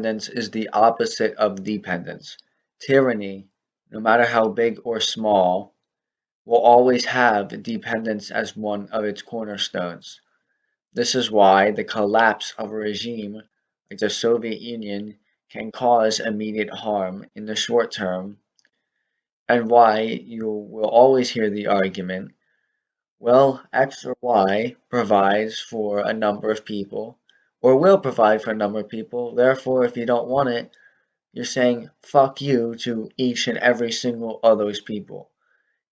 Independence is the opposite of dependence. Tyranny, no matter how big or small, will always have dependence as one of its cornerstones. This is why the collapse of a regime like the Soviet Union can cause immediate harm in the short term, and why you will always hear the argument, well, X or Y provides for a number of people, or will provide for a number of people, therefore, if you don't want it, you're saying fuck you to each and every single of those people.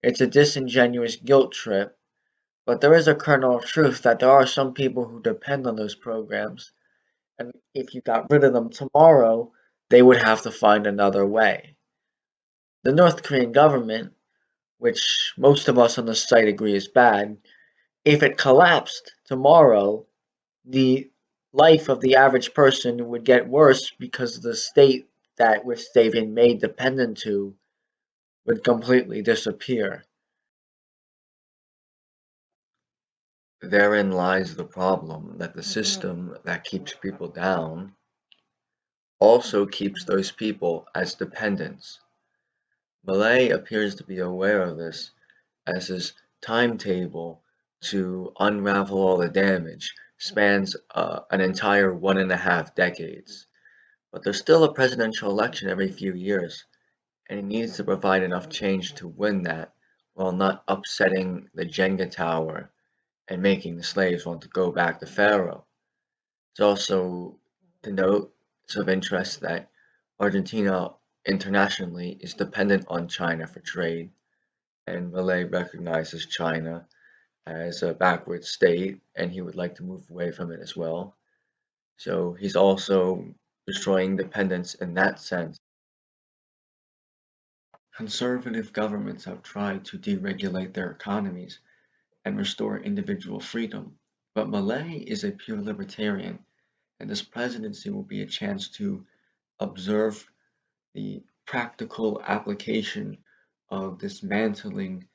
It's a disingenuous guilt trip, but there is a kernel of truth that there are some people who depend on those programs, and if you got rid of them tomorrow, they would have to find another way. The North Korean government, which most of us on the site agree is bad, if it collapsed tomorrow, the life of the average person would get worse because the state that which they've been made dependent to would completely disappear. Therein lies the problem that the system that keeps people down also keeps those people as dependents. Milei appears to be aware of this, as his timetable to unravel all the damage spans an entire 1.5 decades. But there's still a presidential election every few years, and he needs to provide enough change to win that while not upsetting the Jenga tower and making the slaves want to go back to Pharaoh. It's also to note, it's of interest that Argentina internationally is dependent on China for trade, and Milei recognizes China as a backward state, and he would like to move away from it as well. So he's also destroying dependence in that sense. Conservative governments have tried to deregulate their economies and restore individual freedom, but Milei is a pure libertarian, and this presidency will be a chance to observe the practical application of dismantling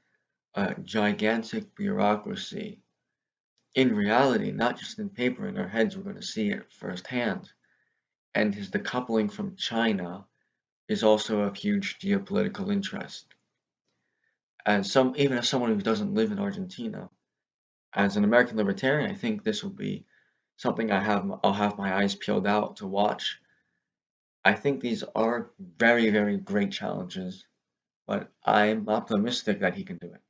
a gigantic bureaucracy in reality, not just in paper. In our heads, we're going to see it firsthand. And his decoupling from China is also of huge geopolitical interest. Even as someone who doesn't live in Argentina, as an American libertarian, I think this will be something I'll have my eyes peeled out to watch. I think these are very, very great challenges, but I'm optimistic that he can do it.